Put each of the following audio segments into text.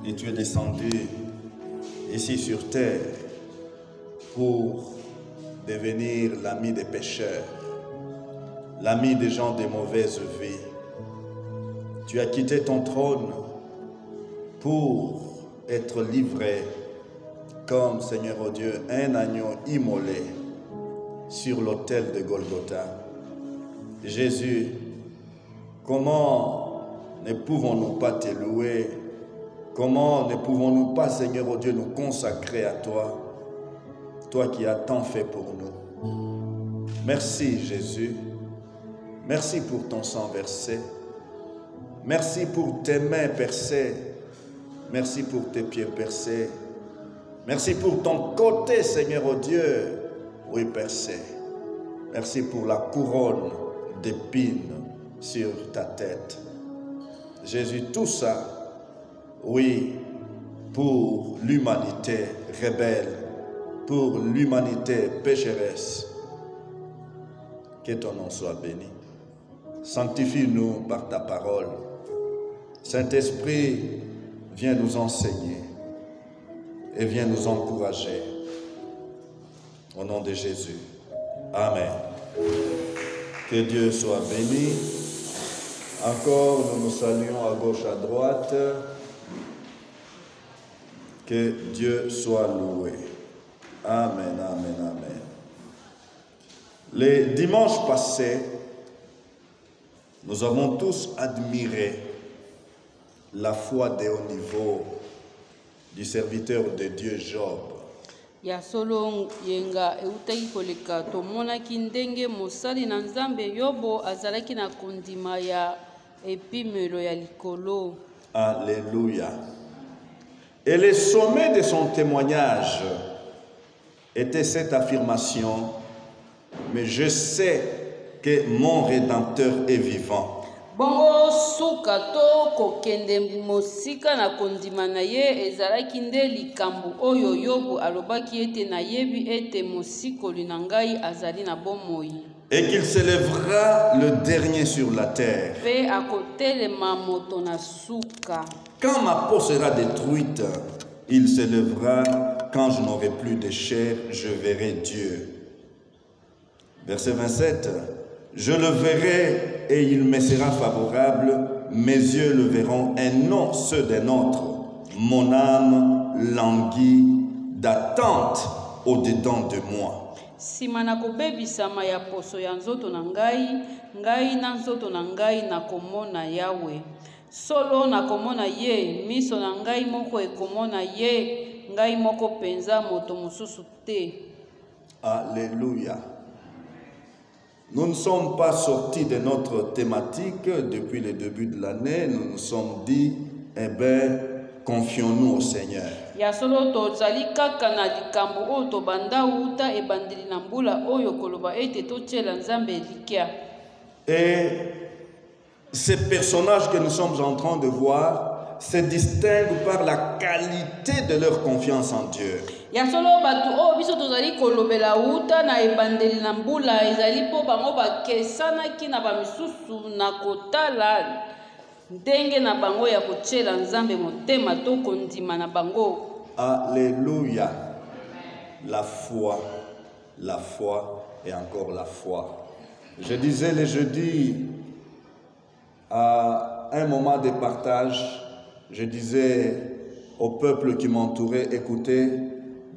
et tu es descendu ici sur terre pour devenir l'ami des pécheurs, l'ami des gens de mauvaise vie. Tu as quitté ton trône pour être livré comme, Seigneur oh Dieu, un agneau immolé sur l'autel de Golgotha. Jésus, comment ne pouvons-nous pas te louer? Comment ne pouvons-nous pas, Seigneur oh Dieu, nous consacrer à toi, toi qui as tant fait pour nous? Merci Jésus, merci pour ton sang versé, merci pour tes mains percées, merci pour tes pieds percés, merci pour ton côté, Seigneur oh Dieu, oui percé. Merci pour la couronne d'épines sur ta tête. Jésus, tout ça, oui, pour l'humanité rebelle, pour l'humanité pécheresse. Que ton nom soit béni. Sanctifie-nous par ta parole. Saint-Esprit, viens nous enseigner et viens nous encourager. Au nom de Jésus. Amen. Que Dieu soit béni. Encore, nous nous saluons à gauche, à droite. Que Dieu soit loué. Amen, amen, amen. Les dimanches passés, nous avons tous admiré la foi de haut niveau du serviteur de Dieu Job. Ya solo yenga eutaki koleka tomonaki ndenge mosali na Nzambe Yobo azalaki na kondima ya epimelo ya likolo. Alléluia. Et le sommet de son témoignage était cette affirmation: mais je sais que mon Rédempteur est vivant. Bongo suka to kokende mosika na kondima na ye ezalaki nde likambo oyo Yobu alobaki ete na yebi ete mosikoli na ngai azali na bomoi. Et qu'il s'élèvera le dernier sur la terre. Pe akotelema moto na suka. Quand ma peau sera détruite, il s'élèvera. Quand je n'aurai plus de chair, je verrai Dieu. Verset 27. Je le verrai et il me sera favorable, mes yeux le verront et non ceux d'un autre. Mon âme languit d'attente au-dedans de moi. Simana kobebisama ya poso ya nzoto na ngai na nzoto na ngai na komona Yawe. Solo na komona ye, miso na ngai moko ekomona ye, ngai moko penza moto mosusu te. Alléluia. Nous ne sommes pas sortis de notre thématique depuis le début de l'année. Nous nous sommes dit, eh bien, confions-nous au Seigneur. Ya solo tozali kaka na likambo oyo tobanda uta ebandeli na mbula oyo koloba ete totiela Nzambe likia. Et ces personnages que nous sommes en train de voir se distinguent par la qualité de leur confiance en Dieu. Ya solo batu o biso tozali kolobela uta na ebandeli na mbula ezali po bango bakesana ki na bamisusu na kotala ndenge na bango ya kotiela Nzambe motema to kondima na bango. Alléluia. La foi et encore la foi. Je disais le jeudi à un moment de partage, je disais au peuple qui m'entourait, écoutez,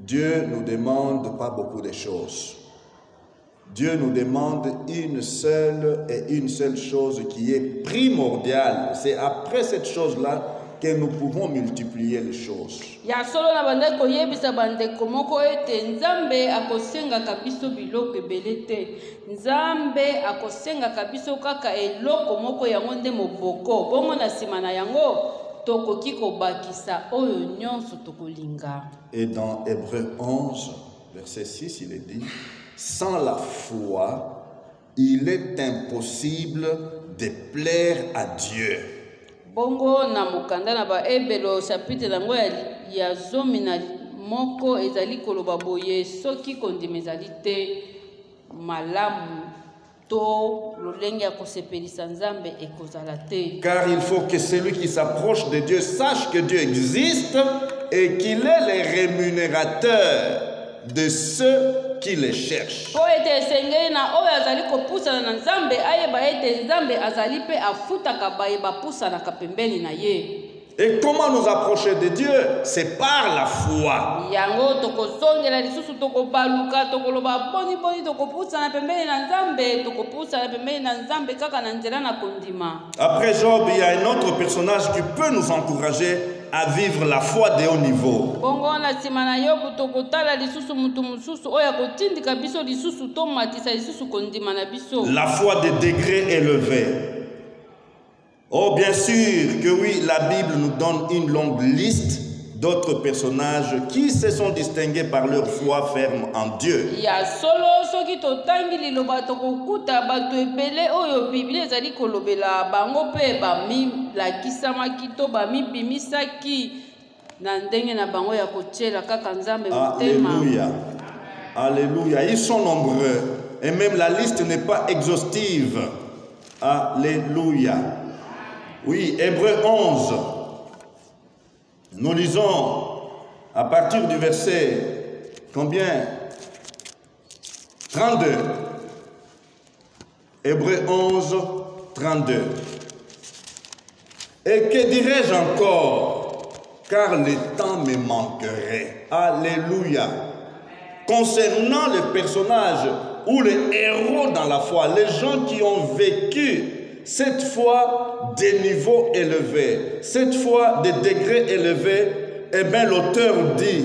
Dieu nous demande pas beaucoup de choses. Dieu nous demande une seule chose qui est primordiale. C'est après cette chose-là que nous pouvons multiplier les choses. Ya solo na bande koyebisa bande komoko ete Nzambe akosenga kabiso biloko ebele te. Nzambe akosenga kabiso kaka eloko moko yango nde moboko. Bongo na sima na yango tokoki kobakisa oyo nyonso tokolinga. Et dans Hébreux 11, verset 6, il est dit, sans la foi, il est impossible de plaire à Dieu. Bongo na mukanda na ba Ebelo chapitre nango ya zomi na moko ezali koloba boye soki kondima ezali te malamu to lolenge ya kosepelisa nzambe ekozala te. Car il faut que celui qui s'approche de Dieu sache que Dieu existe et qu'il est le rémunérateur de ceux qui le cherchent. Po ete esengeli na oyo azali kopusana na nzambe ayeba ete nzambe azali pe afutaka baye bapusanaka pembeni na ye. Et comment nous approcher de Dieu? C'est par la foi. Yango tokozongela lisusu tokobaluka tokoloba boni boni tokopusana pembeni na nzambe tokopusana pembeni na nzambe kaka na nzela na kondima. Après Job, il y a un autre personnage qui peut nous encourager à vivre la foi de haut niveau. Bongo na sima na Yobu tokotala lisusu mutu mususu oyo akotindika biso lisusu tomatisa lisusu kondima na biso. La foi de degré élevé. Oh, bien sûr que oui, la Bible nous donne une longue liste d'autres personnages qui se sont distingués par leur foi ferme en Dieu. Ya solo soki totangi liloba tokokuta bato ebele oyo Biblia ezali kolobela bango pe bami lakisamaki to bami bimisaki na ndenge na bango ya kotiela kaka nzambe motema. Alléluia. Alléluia. Ils sont nombreux et même la liste n'est pas exhaustive. Alléluia. Oui, Hébreux 11. Nous lisons à partir du verset combien? 32. Hébreux 11, 32. Et que dirais-je encore? Car le temps me manquerait. Alléluia. Concernant les personnages ou les héros dans la foi, les gens qui ont vécu cette fois des niveaux élevés, cette fois des degrés élevés, eh bien l'auteur dit,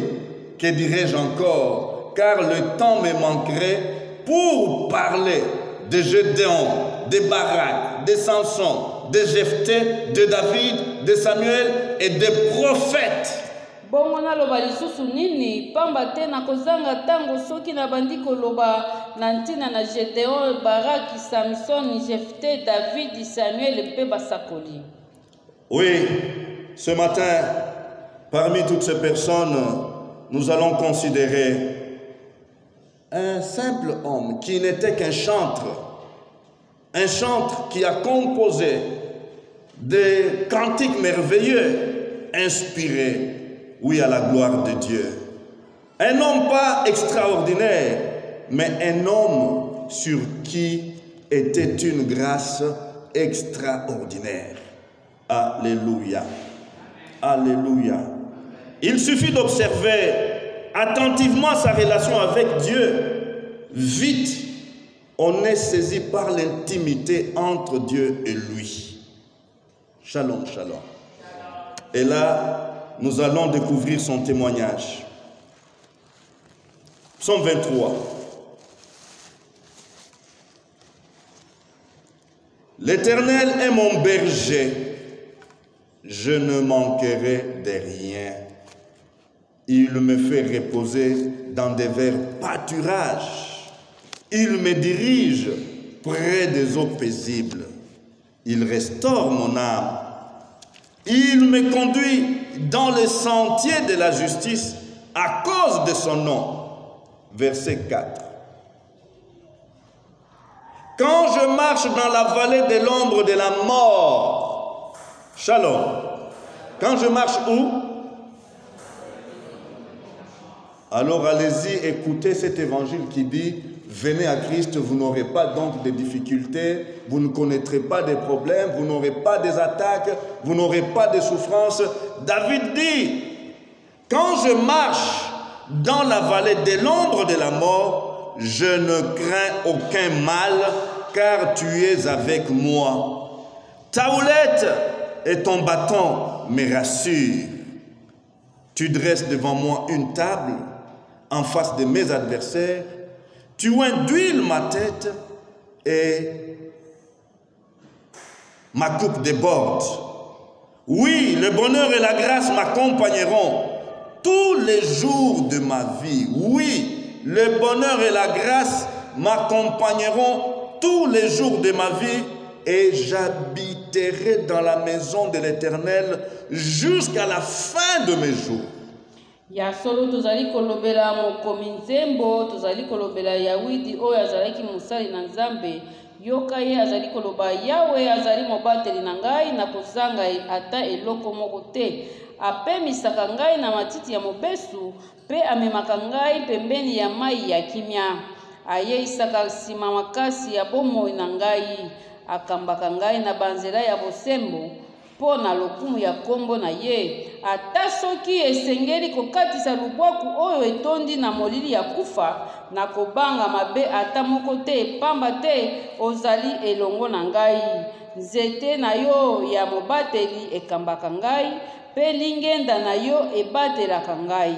que dirais-je encore, car le temps me manquerait pour parler de Gédéon, de Barak, de Samson, de Jephthé, de David, de Samuel et des prophètes. Bongo na loba lisusu nini pamba te na kozanga tango soki na bandi koloba na ntina na Gédéon, Baraki, Samson, Jephthé, David, Samuel pe basakoli. Oui, ce matin, parmi toutes ces personnes, nous allons considérer un simple homme qui n'était qu'un chantre qui a composé des cantiques merveilleux inspirés, oui, à la gloire de Dieu. Un homme pas extraordinaire, mais un homme sur qui était une grâce extraordinaire. Alléluia. Alléluia. Il suffit d'observer attentivement sa relation avec Dieu. Vite, on est saisi par l'intimité entre Dieu et lui. Shalom, shalom. Et là, nous allons découvrir son témoignage. Psaume 23. L'Éternel est mon berger, je ne manquerai de rien. Il me fait reposer dans des verts pâturages. Il me dirige près des eaux paisibles. Il restaure mon âme. Il me conduit dans les sentiers de la justice à cause de son nom. Verset 4. Quand je marche dans la vallée de l'ombre de la mort, shalom. Quand je marche où? Alors allez-y, écoutez cet évangile qui dit, venez à Christ, vous n'aurez pas donc de difficultés, vous ne connaîtrez pas de problèmes, vous n'aurez pas des attaques, vous n'aurez pas de souffrances. David dit, quand je marche dans la vallée de l'ombre de la mort, je ne crains aucun mal, car tu es avec moi. Ta houlette et ton bâton me rassurent. Tu dresses devant moi une table en face de mes adversaires. Tu induis ma tête et ma coupe déborde. Oui, le bonheur et la grâce m'accompagneront tous les jours de ma vie. Oui, le bonheur et la grâce m'accompagneront tous les jours de ma vie et j'habiterai dans la maison de l'Éternel jusqu'à la fin de mes jours. Ya solo tozali kolobela mokomi nzembo, tozali kolobela Yawidi oyo azalaki mosali na Nzambe, yoka ye azali koloba Yawe azali mobateli na ngai na kozanga ata eloko moko te. Apemisaka ngai na matiti ya mobesu pe amemaka ngai pembeni ya mai ya kimia. Ayeisaka nsima makasi ya bomoi na ngai. Akambaka ngai na banzela ya bosembo mpo na lokumu ya kombo na ye. Ata soki esengeli kokatisa lubwaku oyo etondi na molili ya kufa na kobanga mabe ata moko te, pamba te ozali elongo na ngai. Nzete na yo ya mobateli ekambaka ngai pe lingenda na yo ebatelaka ngai.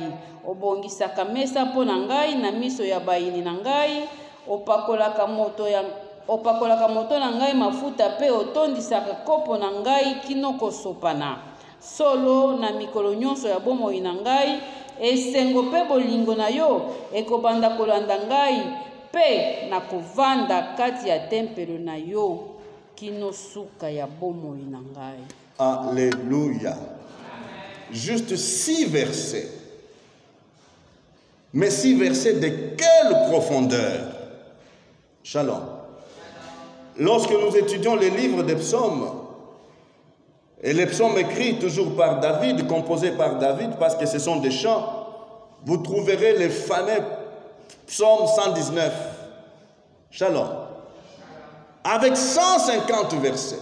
Obongisaka mesa mpo na ngai na miso ya bayini na ngai. Opakolaka moto na ngai mafuta pe otondisaka kopo na ngai kino kosopana. Solo na mikolo nyonso ya bomoi na ngai, esengo pe bolingo na yo ekobanda kolanda ngai pe na kovanda kati ya tempelo na yo kino suka ya bomoi na ngai. Alléluia. Juste 6 versets. Mais 6 versets de quelle profondeur? Shalom. Lorsque nous étudions les livres des psaumes, et les psaumes écrits toujours par David, composés par David, parce que ce sont des chants, vous trouverez les fameux psaumes 119. Shalom. Avec 150 versets.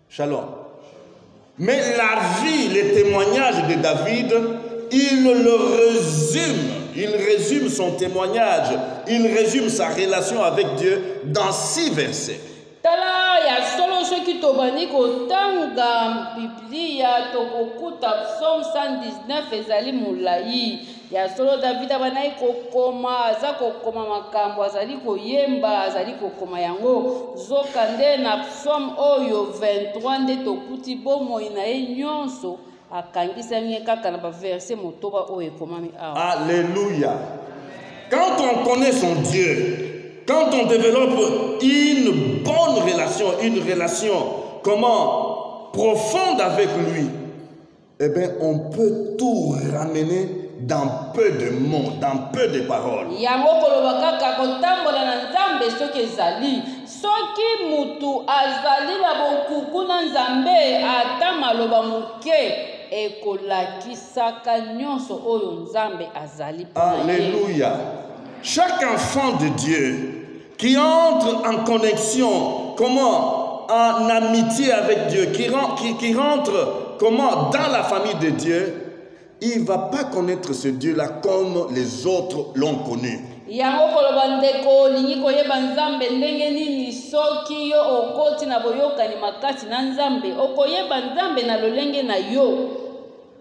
Shalom. Mais la vie, les témoignages de David, il le résume. Il résume son témoignage, il résume sa relation avec Dieu dans 6 versets. Tala ya solo soki tobani kotanga Biblia tokokuta Psaume 119 ezali mulai. Ya solo David abanai kokoma aza kokoma makambo azali koyemba azali kokoma yango zokande na Psaume oyo 23 nde tokuti bomoi na ye nyonso. Alléluia. Quand on connaît son Dieu, quand on développe une bonne relation, une relation profonde avec lui, eh bien on peut tout ramener dans peu de mots, dans peu de paroles. Soki mutu azali na bokuku na Nzambe ata maloba muke ekolakisaka nyonso oyo Nzambe azali. Alléluia. Chaque enfant de Dieu qui entre en connexion, en amitié avec Dieu, qui rentre dans la famille de Dieu, il ne va pas connaître ce Dieu-là comme les autres l'ont connu. Yango koloba ndeko lingi koyeba Nzambe ndenge nini soki yo okoti na boyokani makasi na Nzambe okoyeba Nzambe na lolenge na yo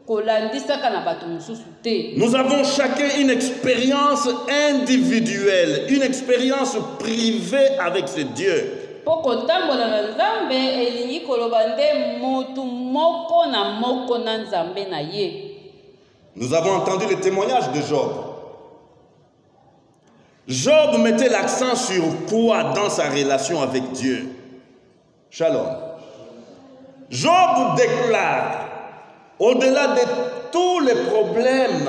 kolandisaka na bato mosusu te. Nous avons chacun une expérience individuelle, une expérience privée avec ce Dieu. Poko tambola na Nzambe elingi koloba nde motu moko na Nzambe na ye. Nous avons entendu le témoignage de Job. Job mettait l'accent sur quoi dans sa relation avec Dieu? Shalom. Job déclare, au-delà de tous les problèmes,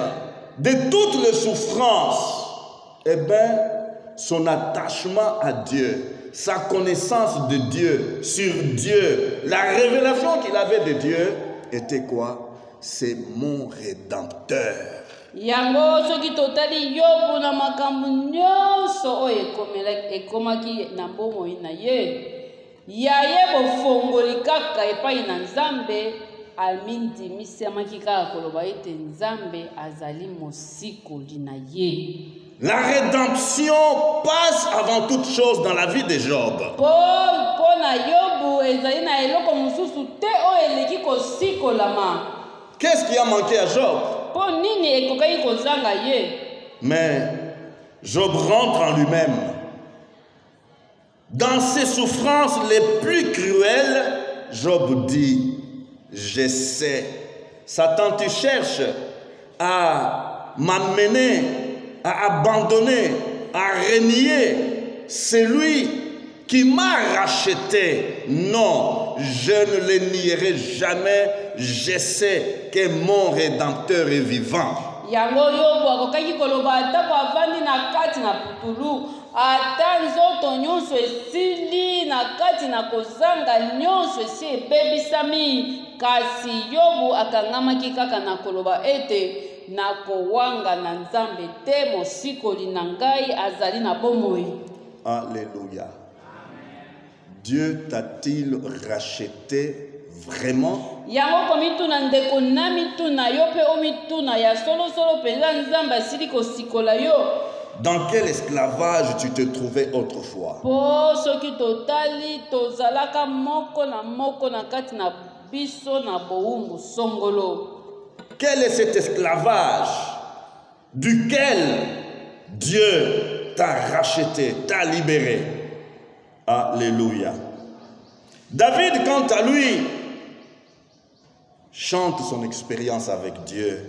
de toutes les souffrances, eh bien, son attachement à Dieu, sa connaissance de Dieu, sur Dieu, la révélation qu'il avait de Dieu, était quoi? C'est mon Rédempteur. Yango soki totali Yobu na makambo nyonso oyo ekomaki na bomoi na ye. Yaye bofongoli kaka epai na Nzambe amindimisamaki kaka koloba ete Nzambe azali mosikoli na ye. La rédemption passe avant toute chose dans la vie de Job. Po na Yobu ezali na eloko mosusu te oyo eleki kosikolama. Qu'est-ce qui a manqué à Job? Mais Job rentre en lui-même. Dans ses souffrances les plus cruelles, Job dit, je sais. Satan, tu cherches à m'amener, à abandonner, à renier celui qui m'a racheté. Non, je ne le nierai jamais. Je sais que mon Rédempteur est vivant. yango yobo akokaki koloba atako avandi na kati na putulu ata nzoto nyonso esili na kati na kozanga nyonso esi ebebisami kasi yobu akangamaki kaka na koloba ete nakowanga na nzambe te mosikoli na ngai azali na bomoi. Alléluia. Dieu t'a-t-il racheté vraiment? Yango komituna ndeko na mituna yo pe omituna ya solo solo penza nzambe asili kosikola yo. Dans quel esclavage tu te trouvais autrefois? Po soki totali tozalaka moko na kati na biso na bowumbu songolo. Quel est cet esclavage duquel Dieu t'a racheté, t'a libéré? Alléluia. David, quant à lui, chante son expérience avec Dieu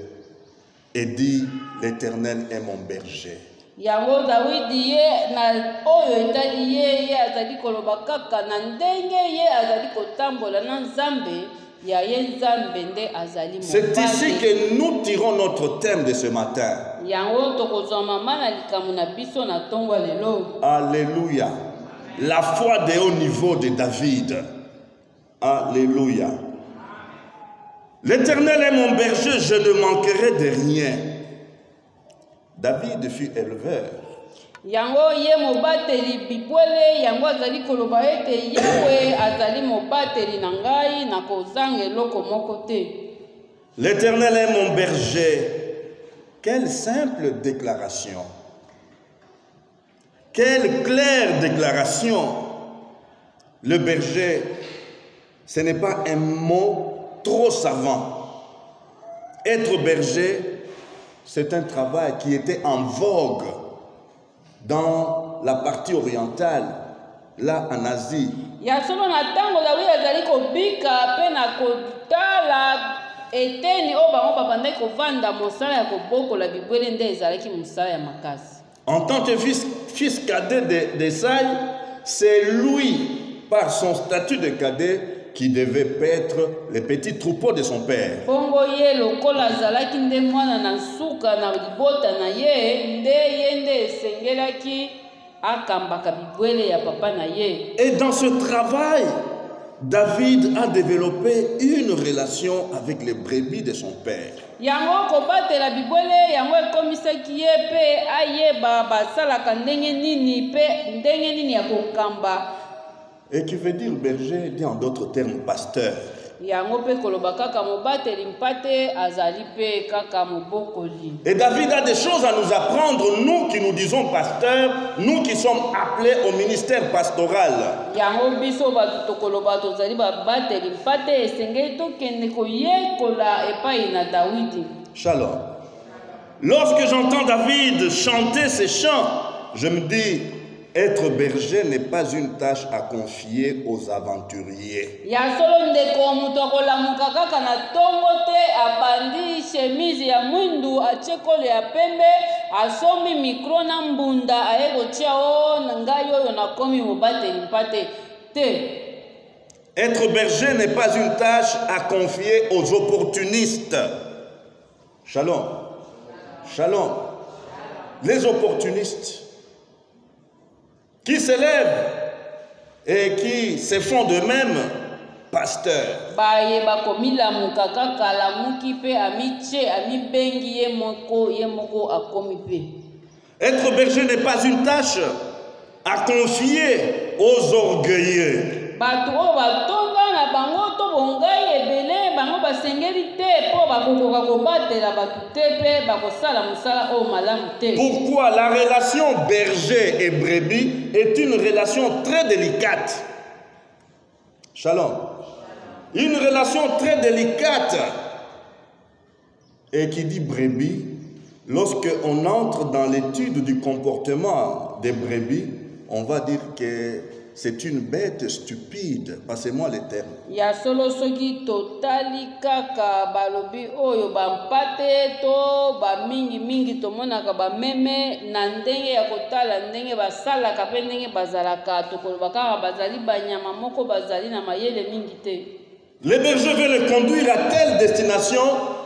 et dit, l'Éternel est mon berger. Yango Dawidi ye na oyo etali ye azali koloba kaka na ndenge ye azali kotambola na nzambe ya ye nzambe nde azali mo. C'est ici que nous tirons notre thème de ce matin. Yango tokozwa mama na likamu na biso na tongo lelo. Alléluia. La foi de haut niveau de David. Alléluia. L'Éternel est mon berger, je ne manquerai de rien. David fut éleveur. Yango ye mobateli bibwele yango azali koloba ete Yawe azali mobateli na ngai na kozanga eloko moko te. L'Éternel est mon berger. Quelle simple déclaration. Quelle claire déclaration. Le berger, ce n'est pas un mot trop savant. Être berger, c'est un travail qui était en vogue dans la partie orientale, là en Asie. Ya solo na tango la wi azali kobika pe na kotala eteni o bango babandaki kovanda mosala ya kobokola bibwele nde ezalaki mosala ya makasi. En tant que fils cadet d'Esaïe, c'est lui, par son statut de cadet, qui devait paître les petits troupeaux de son père. Bongo ye lokola azalaki nde mwana na suka na libota na ye nde ye nde esengelaki akambaka bibwele ya papa na ye. Et dans ce travail, David a développé une relation avec les brebis de son père. Yango kobatela bibwele yango ekomisaki ye pe ayeba basalaka ndenge nini pe ndenge nini ya kokamba. Et qui veut dire berger, dit en d'autres termes pasteur. Yango pe koloba kaka mobateli mpate azali pe kaka mobokoli. Et David a des choses à nous apprendre, nous qui nous disons pasteurs, nous qui sommes appelés au ministère pastoral. Yango biso batu tokoloba tozali babateli mpate esengeli tokende koyekola epai na Dawidi. Shalom. Lorsque j'entends David chanter ces chants, je me dis, être berger n'est pas une tâche à confier aux aventuriers. Ya solo ndeko mutu akolamuka kaka na tongo te abandi chemise ya mwindu achekolo ya pembe asombi mikro na mbunda aye kotia o ngai oyo nakomi mobateli mpate te. Être berger n'est pas une tâche à confier aux opportunistes. Shalom. Shalom. Les opportunistes qui s'élèvent et qui se font d'eux-mêmes pasteurs. Être berger n'est pas une tâche à confier aux orgueilleux. Pourquoi la relation berger et brebis est une relation très délicate? Shalom. Une relation très délicate. Et qui dit brebis, lorsque on entre dans l'étude du comportement des brebis, on va dire que c'est une bête stupide. Passez-moi les termes. Ya solo soki totali kaka balobi oyo bampate to ba mingi to monaka ba meme na ndenge ya kotala ndenge basala ka pe ndenge bazalaka to koloba kaka bazali banyama moko bazali na mayele mingi te. Le berger veut le conduire à telle destination,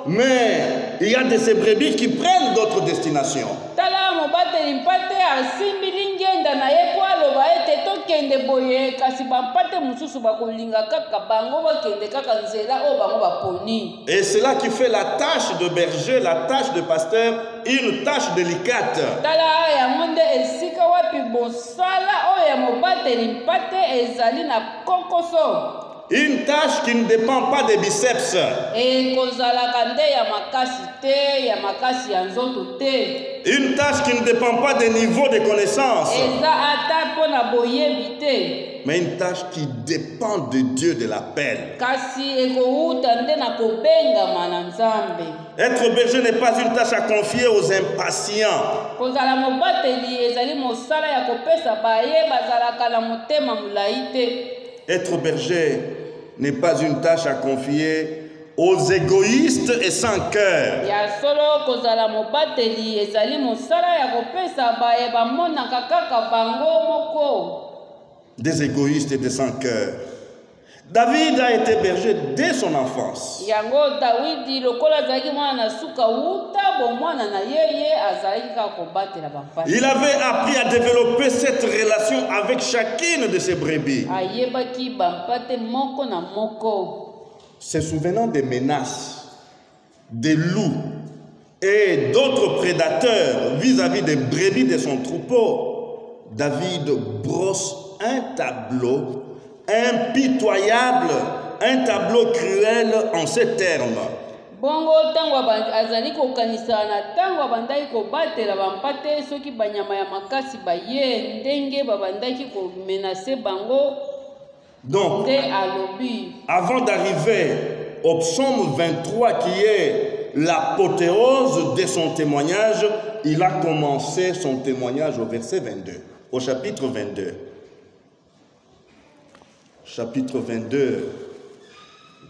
mais il y a de ces brebis qui prennent d'autres destinations. tala mobateli mpate asimbili ngenda na ye po aloba ete tokende boye kasi bampate mosusu bakolinga kaka bango bakende kaka nzela oyo bango baponi. Et c'est là qui fait la tâche de berger, la tâche de pasteur, une tâche délicate. tala yango nde esika wapi bosala oyo ya mobateli mpate ezali na kokoso. Une tâche qui ne dépend pas des biceps. Une tâche qui ne dépend pas des niveaux de connaissances. Mais une tâche qui dépend de Dieu de l'appel. Être berger n'est pas une tâche à confier aux impatients. Être berger n'est pas une tâche à confier aux égoïstes et sans cœur. Des égoïstes et des sans cœur. David a été berger dès son enfance. Il avait appris à développer cette relation avec chacune de ses brebis. Se souvenant des menaces, des loups et d'autres prédateurs vis-à-vis des brebis de son troupeau, David brosse un tableau impitoyable, un tableau cruel en ces termes. Bongo tango azali kokanisa na tango abandaki kobatela bampate soki banyama ya makasi baye ndenge babandaki komenacer bango. Donc, avant d'arriver au psaume 23 qui est l'apothéose de son témoignage, il a commencé son témoignage au verset 22, au chapitre 22. Chapitre 22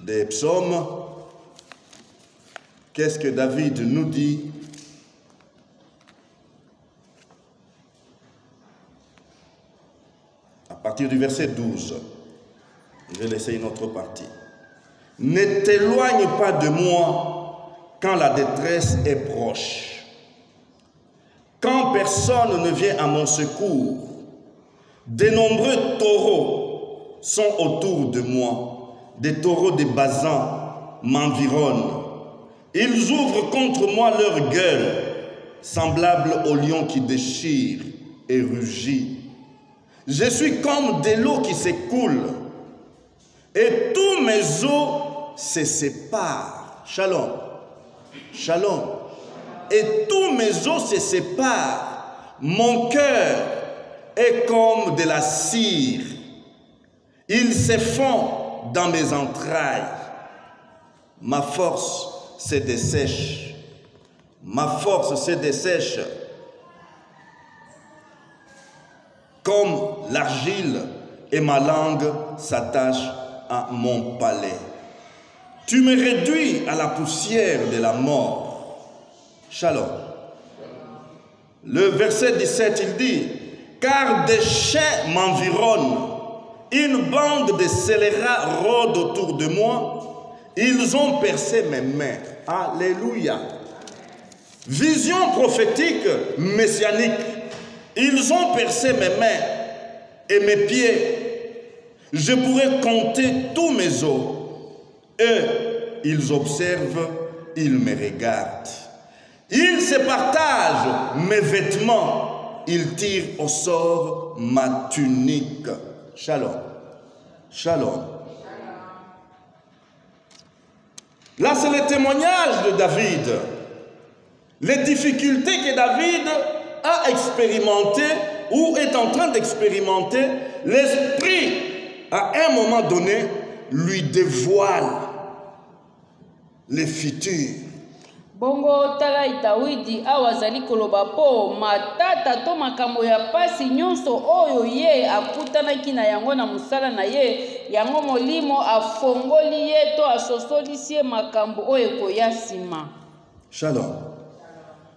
des psaumes. Qu'est-ce que David nous dit? À partir du verset 12, je vais laisser une autre partie. Ne t'éloigne pas de moi quand la détresse est proche, quand personne ne vient à mon secours. De nombreux taureaux sont autour de moi, des taureaux de Basan m'environnent. Ils ouvrent contre moi leur gueule, semblable au lion qui déchire et rugit. Je suis comme de l'eau qui s'écoule, et tous mes os se séparent. Shalom. Shalom. Et tous mes os se séparent. Mon cœur est comme de la cire. Il se fond dans mes entrailles. Ma force se dessèche. Ma force se dessèche. Comme l'argile, et ma langue s'attache à mon palais. Tu me réduis à la poussière de la mort. Shalom. Le verset 17, il dit, car des chiens m'environnent, une bande de scélérats rôde autour de moi, ils ont percé mes mains. Alléluia. Vision prophétique messianique. Ils ont percé mes mains et mes pieds. Je pourrais compter tous mes os. Eux, ils observent, ils me regardent. Ils se partagent mes vêtements. Ils tirent au sort ma tunique. Shalom. Shalom. Là, c'est le témoignage de David. Les difficultés que David a expérimentées ou est en train d'expérimenter, l'Esprit, à un moment donné, lui dévoile les futurs. Bongo tala Dawidi awazali koloba po matata to makambo ya pasi nyonso oyo ye akutanaki na yango na musala na ye yango molimo afongoli ye to asosolisi ye makambo oyo koyasima. Shalom.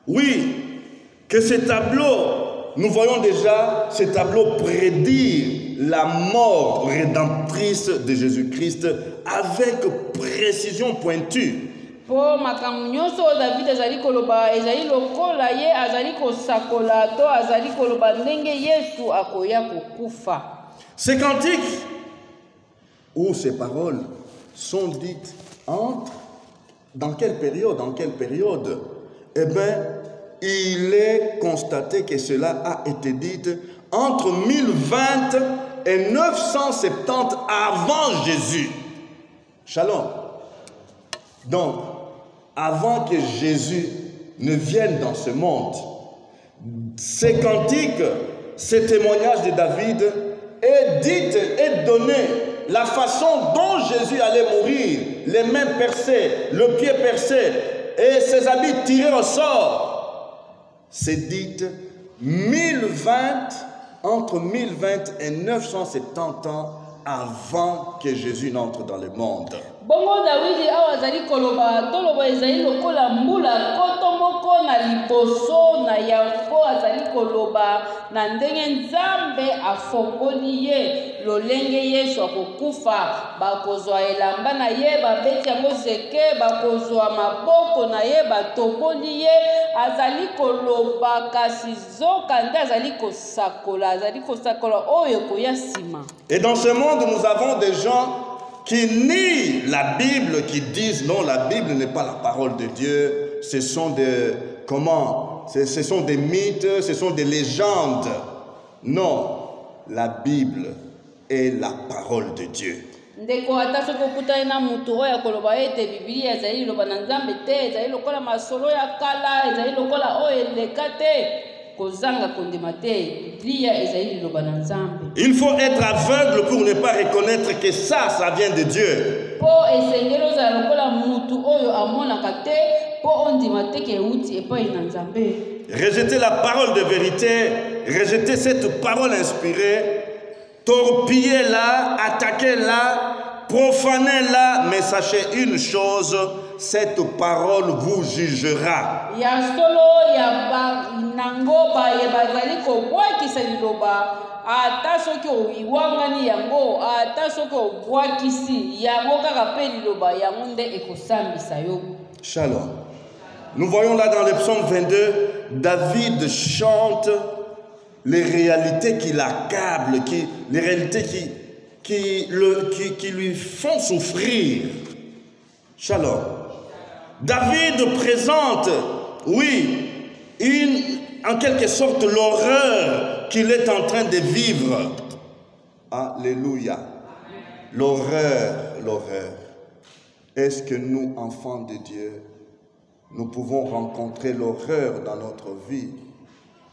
Oui, que ce tableau, nous voyons déjà ce tableau prédire la mort rédemptrice de Jésus-Christ avec précision pointue. po makambo nyonso oyo David azali koloba ezali lokola ye azali kosakola to azali koloba ndenge Yesu akoya kokufa. Ces cantiques ou ces paroles sont dites dans quelle période? Eh bien, il est constaté que cela a été dit entre 1020 et 970 avant Jésus. Shalom. Donc, avant que Jésus ne vienne dans ce monde, ces cantiques, ces témoignages de David est dit et donné la façon dont Jésus allait mourir, les mains percées, le pied percé et ses habits tirés au sort. C'est dit 1020, entre 1020 et 970 ans avant que Jésus n'entre dans le monde. Bongo David awa azali koloba toloba ezali lokola mbula koto moko na liboso na yango azali koloba na ndenge Nzambe afongoli ye lolenge Yesu akokufa bakozwa elamba na ye babeti yango zeke bakozwa maboko na ye batoboli ye azali koloba kasi zoka nde azali kosakola oyo koya sima. Et dans ce monde nous avons des gens qui nient la Bible, qui disent non, la Bible n'est pas la parole de Dieu, ce sont des, ce sont des mythes, ce sont des légendes. Non, la Bible est la parole de Dieu. Ndeko ata soko kutana na mutu oya koloba ete Biblia ezali loba na Nzambe te ezali lokola masolo ya kala ezali lokola oyo eleka te. Il faut être aveugle pour ne pas reconnaître que ça vient de Dieu. Rejeter la parole de vérité, rejeter cette parole inspirée, torpiller-la, attaquer-la, profaner-la, mais sachez une chose, cette parole vous jugera. Shalom. Nous voyons là dans le psaume 22, David chante les réalités qui l'accablent, les réalités qui lui font souffrir. Shalom. David présente, oui, en quelque sorte l'horreur qu'il est en train de vivre. Alléluia. L'horreur. Est-ce que nous, enfants de Dieu, nous pouvons rencontrer l'horreur dans notre vie?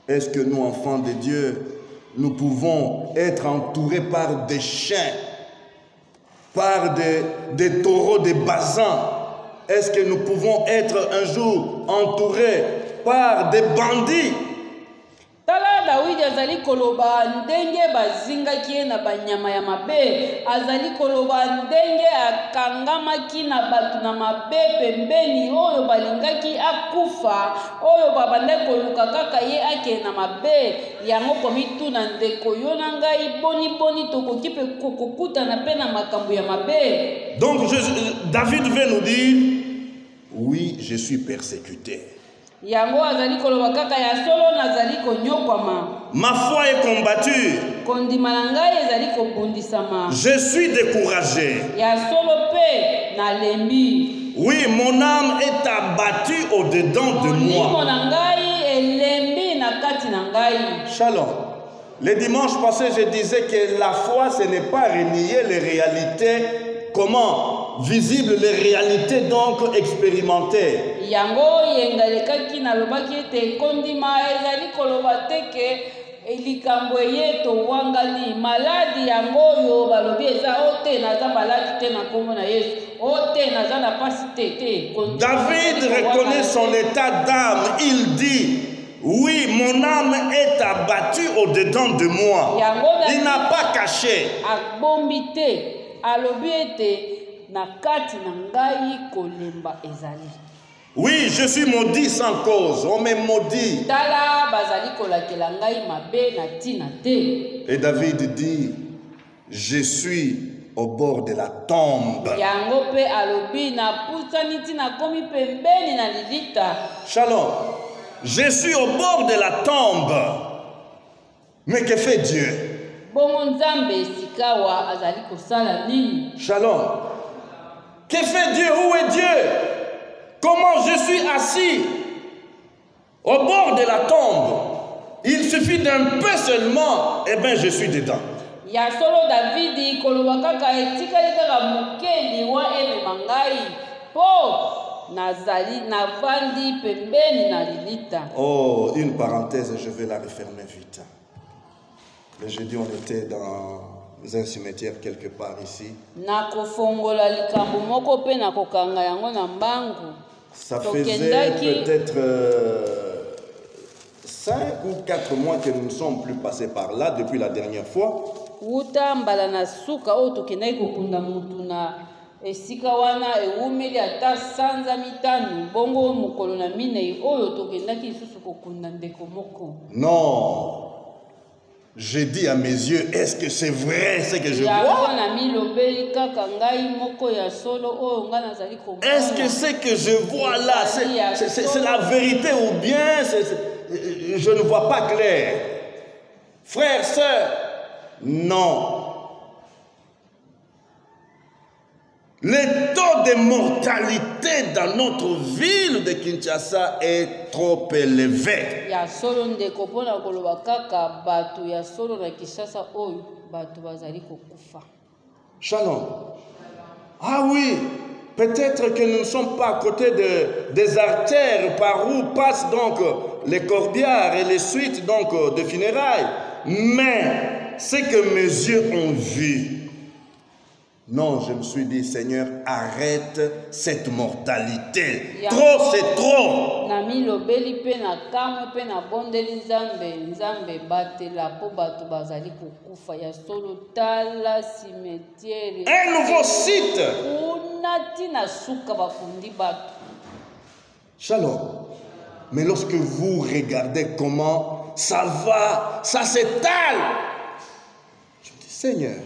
Est-ce que nous, enfants de Dieu, nous pouvons être entourés par des chiens, par des taureaux, des basans? Est-ce que nous pouvons être un jour entourés par des bandits? Tala David azali koloba ndenge bazingaki na banyama ya mabe azali koloba ndenge akangamaki na batu na mabe pembeni oyo balingaki akufa oyo babande koluka kaka ye ake na mabe yango komituna ndeko yo na ngai boni tokoki pe kokokutana pe na makambo ya mabe. Donc David veut nous dire, oui, je suis persécuté. Yango azali koloba kaka ya solo nazali konyokwama. Ma foi est combattue. Kondima na ngai ezali kobundisama. Je suis découragé. Ya solo pe na lembi. Oui, mon âme est abattue au-dedans de moi. Mon na ngai elembi na kati na ngai. Shalom. Le dimanche passé, je disais que la foi, ce n'est pas renier les réalités. Comment? Visibles, les réalités donc expérimentées. Yango yengalekaki na lobaki te kondima ezali koloba teke elikambo ye to wangali maladi yango yo balobi eza ote naza maladi te na kombo na Yesu ote naza na pasi te. David reconnaît son état d'âme. Il dit, oui, mon âme est abattue au-dedans de moi. Il n'a pas caché. Oui, je suis maudit sans cause. On me maudit. Et David dit, je suis au bord de la tombe. Yango pe alobi na pusani tina komi pembeni na lilita. Shalom. Je suis au bord de la tombe. Mais que fait Dieu? Bongo nzambe sikawa azali kosala nini? Shalom. Que fait Dieu? Où est Dieu? Comment je suis assis au bord de la tombe? Il suffit d'un peu seulement, et bien je suis dedans. Ya solo David koloba kaka etikali kaka mokeli wa emema ngai po nazali navandi pembeni na lilita. Oh, une parenthèse, je vais la refermer vite. Le jeudi, on était dans un cimetière quelque part ici. Nakofongola likambo moko pe nakokanga yango na mbangu. Ça faisait peut-être 5 ou 4 mois que nous ne sommes plus passés par là depuis la dernière fois. Uta mbala na suka o tokendaki kokunda mutu na esika wana ewumeli ata sanza mitano bongo mokolo na minei oyo tokendaki lisusu kokunda ndeko moko. Non. Je dis à mes yeux, est-ce que c'est vrai ce que je vois? Est-ce que ce que je vois là, c'est la vérité ou bien je ne vois pas clair? Frères, sœurs, non. Le taux de mortalité dans notre ville de Kinshasa est trop élevé. Shalom. Ah oui, peut-être que nous ne sommes pas à côté des artères par où passent donc les corbières et les suites donc de funérailles. Mais ce que mes yeux ont vu, non, je me suis dit, Seigneur, arrête cette mortalité. Trop, c'est trop. Un nouveau site. Shalom. Mais lorsque vous regardez comment ça va, ça s'étale, je me dis, Seigneur,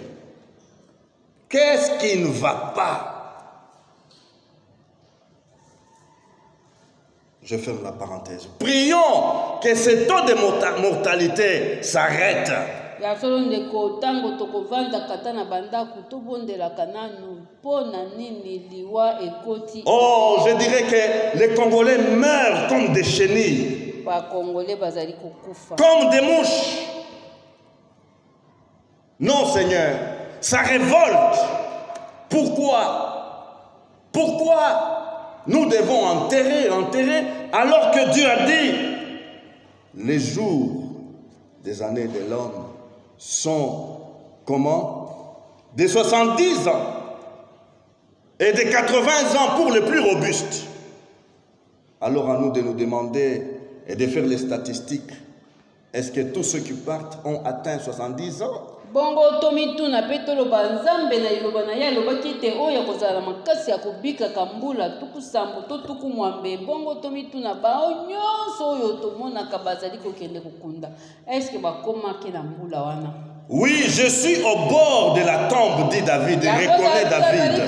qu'est-ce qui ne va pas? Je ferme la parenthèse. Prions que ce taux de mortalité s'arrête. Oh, je dirais que les Congolais meurent comme des chenilles, comme des mouches. Non, Seigneur. Ça révolte. Pourquoi? Pourquoi nous devons enterrer alors que Dieu a dit les jours des années de l'homme sont comment? De 70 ans et de 80 ans pour les plus robustes. Alors à nous de nous demander et de faire les statistiques. Est-ce que tous ceux qui partent ont atteint 70 ans? Bongo tomituna petolo banzambe na iloba na ya loba kite oya kozala makasi ya kobika kambula tukusambo to tukumwambe bongo tomituna ba nyonso oyo tomona kabazali kokende kokunda est-ce que bakoma ke na mbula wana? Oui, je suis au bord de la tombe, dit David, et reconnaît David.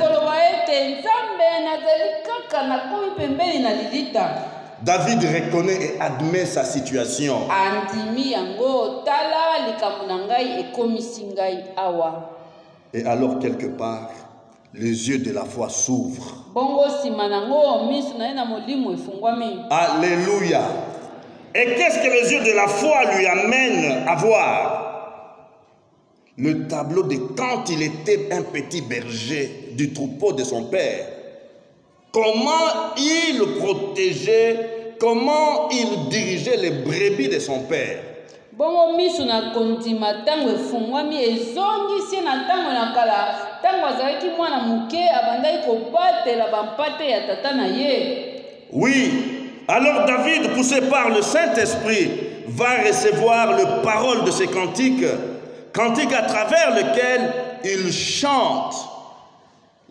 David reconnaît et admet sa situation. Et alors, quelque part, les yeux de la foi s'ouvrent. Alléluia. Et qu'est-ce que les yeux de la foi lui amènent à voir? Le tableau de quand il était un petit berger du troupeau de son père. Comment il protégeait, comment il dirigeait les brebis de son père. Bongo misu na kondima tango efungwami ezongisi na tango na kala tango azalaki mwana muke abandaki kobatela bampate ya tata na ye. Oui, alors David, poussé par le Saint-Esprit, va recevoir les paroles de ces cantiques, cantiques à travers lesquels il chante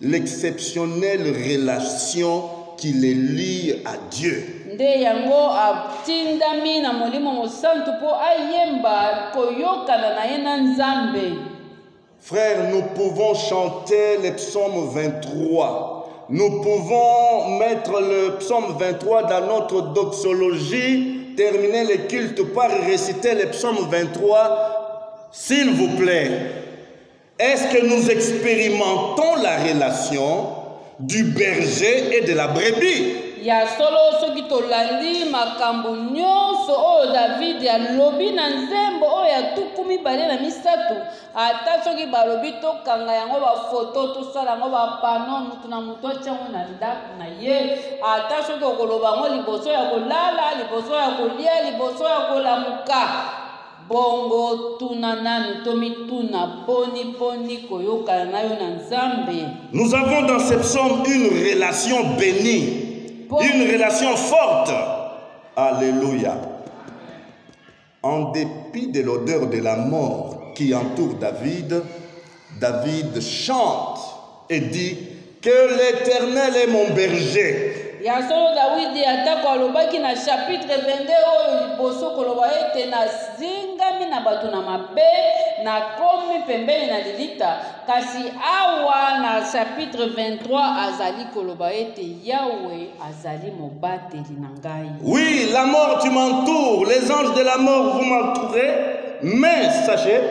l'exceptionnelle relation qui les lie à Dieu. Nde yango atindami na molimo mosantu po ayemba koyokana na ye na Nzambe. Frères, nous pouvons chanter le psaume 23. Nous pouvons mettre le psaume 23 dans notre doxologie, terminer le culte par réciter le psaume 23. S'il vous plaît, est-ce que nous expérimentons la relation du berger et de la brebis? Ya solo soki tolandi makambo nyonso oyo David alobi na nzembo oyo ya tuku mibale na misato, ata soki balobi tokanga yango bafoto tosala yango bapano mutu na mutu atiango na ndako na ye, ata soki okoloba yango liboso ya kolala, liboso ya kolia, liboso ya kolamuka, bongo tuna nanu tomituna poni koyoka na yo na Nzambe. Nous avons dans ce psaume une relation bénie. Une relation forte. Alléluia. En dépit de l'odeur de la mort qui entoure David, David chante et dit que l'Éternel est mon berger. Ya solo Dawidi atako alobaki na chapitre 22 oyo liboso koloba ete na zingami na bato na mabe na komi pembeni na lilita, kasi awa na chapitre 23 azali koloba ete Yahweh azali mobateli na ngai. Oui, la mort tu m'entoures, les anges de la mort vous m'entourez, mais sachez,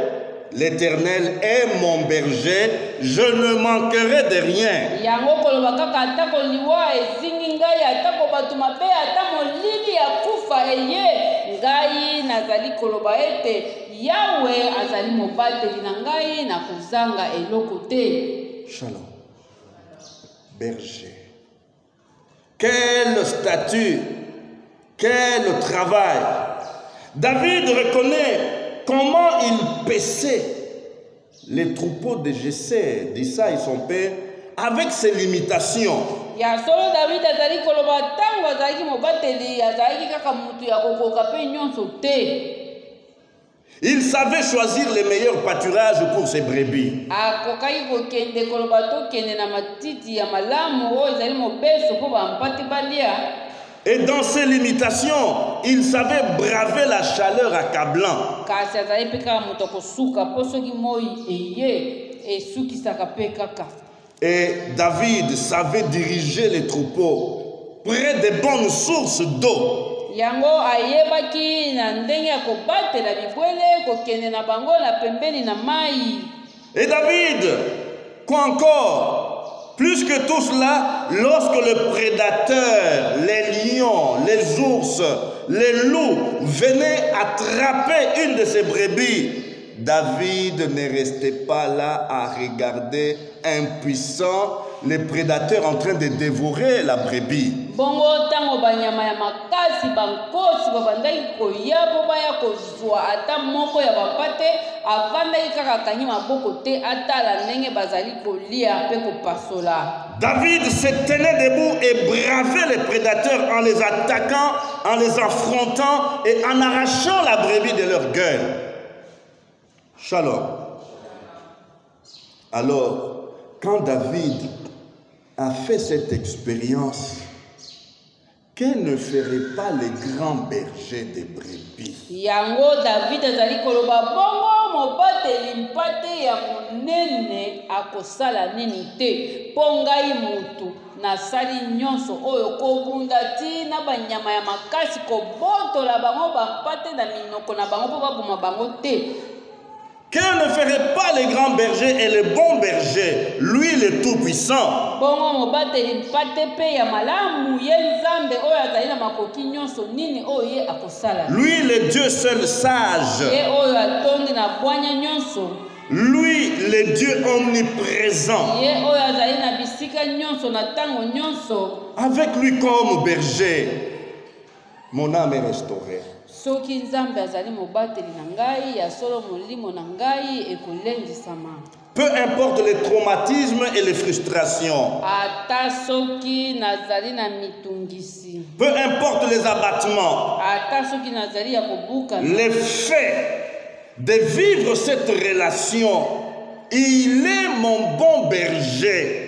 l'Éternel est mon berger, je ne manquerai de rien. Yango koloba kaka atako liwa ezingi ngai, atako bato mabe, ata molili ya kufa eye ngai nazali koloba ete Yahweh azali mobateli na ngai na kozanga eloko te. Shalom. Berger. Quel statut, quel travail. David reconnaît comment il paissait les troupeaux de Jessé, d'Issaï son père, avec ses limitations. Ya solo David azali koloba tango azali mobateli azali kaka mutu ya kokoka pe nyonso te. Il savait choisir les meilleurs pâturages pour ses brebis. Akokaki kokende koloba tokende na matiti ya malamu oyo ezali mobeso mpo bampati balia. Et dans ses limitations, il savait braver la chaleur accablante. Kasi azali pe kaka moto akosuka mpo soki moi eye esukisaka pe kaka. Et David savait diriger les troupeaux près des bonnes sources d'eau. Yango ayebaki na ndenge ya kobatela bibwele kokende na bango na pembeni na mai. Et David, quoi encore? Plus que tout cela, lorsque le prédateur, les lions, les ours, les loups venaient attraper une de ses brebis, David ne restait pas là à regarder impuissant les prédateurs en train de dévorer la brebis. Bongo tango banyama ya makasi bankosi babandaki koya po baya kozwa ata moko ya bapate avandaki kaka kangi maboko te atala ndenge bazali kolia pe kopasola. David se tenait debout et bravait les prédateurs en les attaquant, en les affrontant et en arrachant la brebis de leur gueule. Shalom. Alors, quand David a fait cette expérience, quels ne feraient pas les grands bergers des brebis? Yango David azali koloba bongo mobateli mpate ya monene akosala nini te mpo ngai mutu nasali nyonso oyo kobunda ti na banyama ya makasi kobotola bango bampate na minoko na bango mpo baboma bango te. Quels ne feraient pas les grands bergers et le bon berger, lui le Tout-Puissant? Bongo mobateli mpate pe ya malamu ye Nzambe oyo azali na makoki nyonso nini oyo ye akosala. Lui le Dieu seul sage. Ye oyo atondi na bwanya nyonso. Lui le Dieu omniprésent. Ye oyo azali na bisika nyonso na tango nyonso. Avec lui comme berger, mon âme est restaurée. Soki Nzambe azali mobateli na ngai ya solo molimo na ngai ekolendisama. Peu importe les traumatismes et les frustrations. Ata soki nazali na mitungisi. Peu importe les abattements. Ata soki nazali ya kobuka. Le fait de vivre cette relation, il est mon bon berger.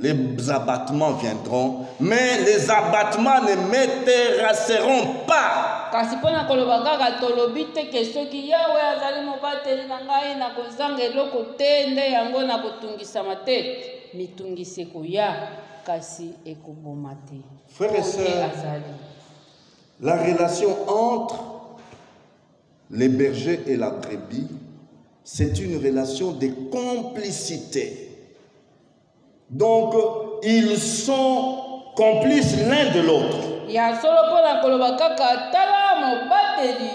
Les abattements viendront, mais les abattements ne me terrasseront pas. kasi mpona koloba kaka tolobi te ke soki yawe azali mobateli na ngai na kozanga eloko te nde yango na kotungisama te mitungisi ekoya kasi ekoboma te. Frères et sœurs, la relation entre les bergers et la brebis, c'est une relation de complicité. Donc, ils sont complices l'un de l'autre. Ya solo pona koloba kaka tala mobateli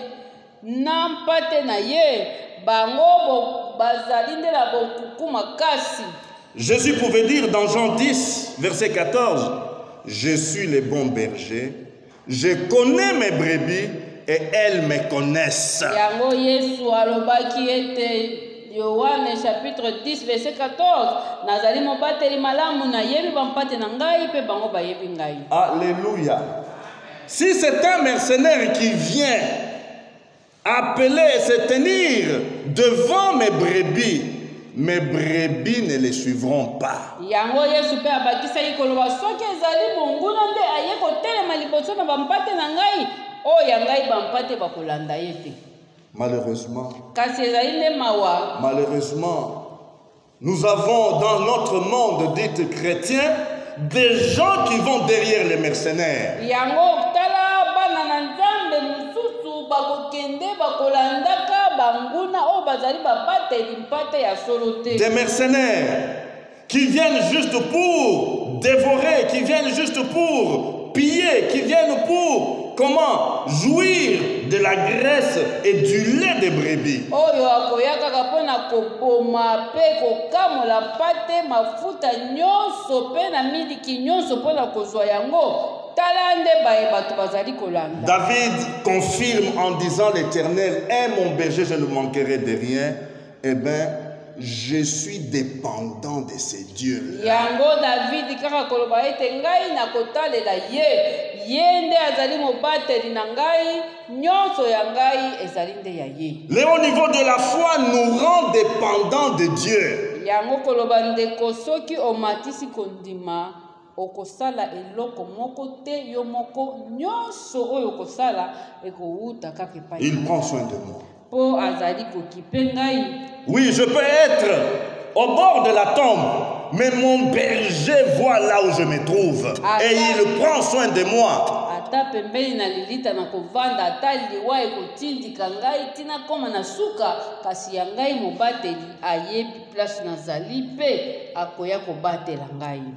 na mpate na ye bango bazali nde na bokuku makasi. Jésus pouvait dire dans Jean 10, verset 14, « Je suis le bon berger, je connais mes brebis et elles me connaissent. » Yango Yesu alobaki ete Yohane chapitre 10 verset 14 nazali mobateli malamu na yebi bampate na ngai pe bango bayebi ngai. Alléluia. Si c'est un mercenaire qui vient appeler et se tenir devant mes brebis ne les suivront pas. Yango Yesu pe abakisaki koloba soki ezali monguna nde aye kotelema liboso na bampate na ngai oyo ngai bampate bakolanda ye te. Malheureusement, nous avons dans notre monde dit chrétien des gens qui vont derrière les mercenaires. Des mercenaires qui viennent juste pour dévorer, qui viennent juste pour piller, qui viennent pour comment jouir de la graisse et du lait des brebis. David confirme en disant l'Éternel est mon berger, je ne manquerai de rien. Eh bien, je suis dépendant de ces dieux. Le haut niveau de la foi nous rend dépendants de Dieu. Il prend soin de moi. Oui, je peux être au bord de la tombe, mais mon berger voit là où je me trouve et il prend soin de moi.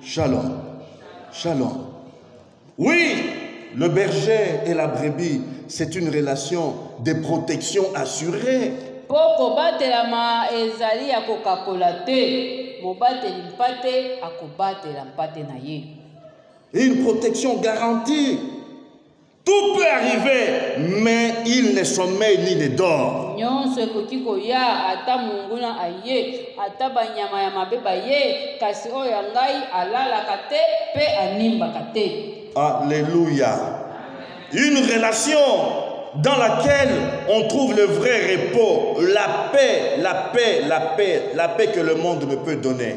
Shalom. Shalom. Oui, le berger et la brebis, c'est une relation de protection assurée. Une protection garantie. Tout peut arriver, mais il ne sommeille ni ne dort. Alléluia. Une relation dans laquelle on trouve le vrai repos, la paix, la paix, la paix, la paix que le monde ne peut donner.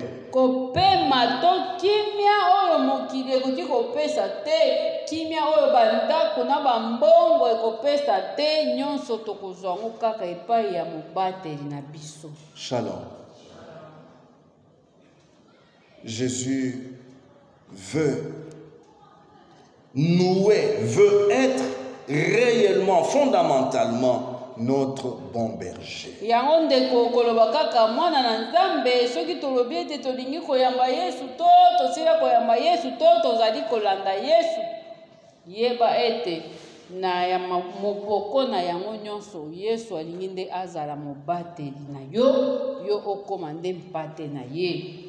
Shalom. Jésus veut nouer, veut être réellement, fondamentalement notre bon berger.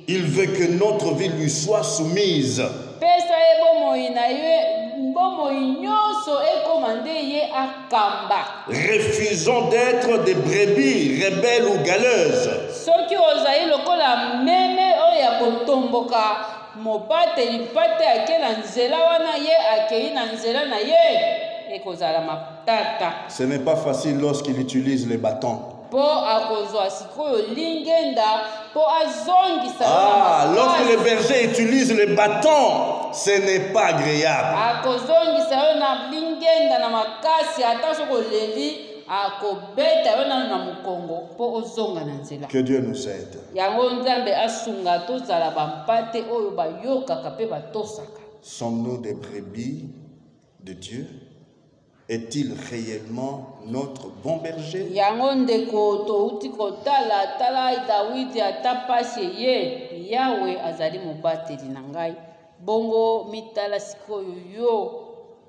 Il veut que notre vie lui soit soumise. Refusons d'être des brebis rebelles ou galeuses. Ce n'est pas facile lorsqu'il utilise les bâtons. Lorsque le berger utilise les bâtons, ce n'est pas agréable. lingenda na makasi ata soko leli akobeta yo nanu na mukongo po ozonga na nzela. Que Dieu nous aide. Yango nzambe asunga tozala bampate oyo bayokaka pe batosaka. Sommes-nous des brebis de Dieu? Est-il réellement notre bon berger? Yango ndeko touti kotala tala Dawidi ata pasi ye Yawe azali mobateli na ngai. Bongo mitala sikoyo yo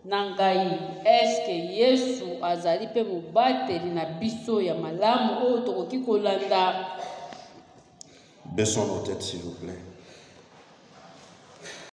na ngai, eske Yesu azali pe mobateli na biso ya malamu oyo tokoki kolanda? Baissons nos têtes s'il vous plaît.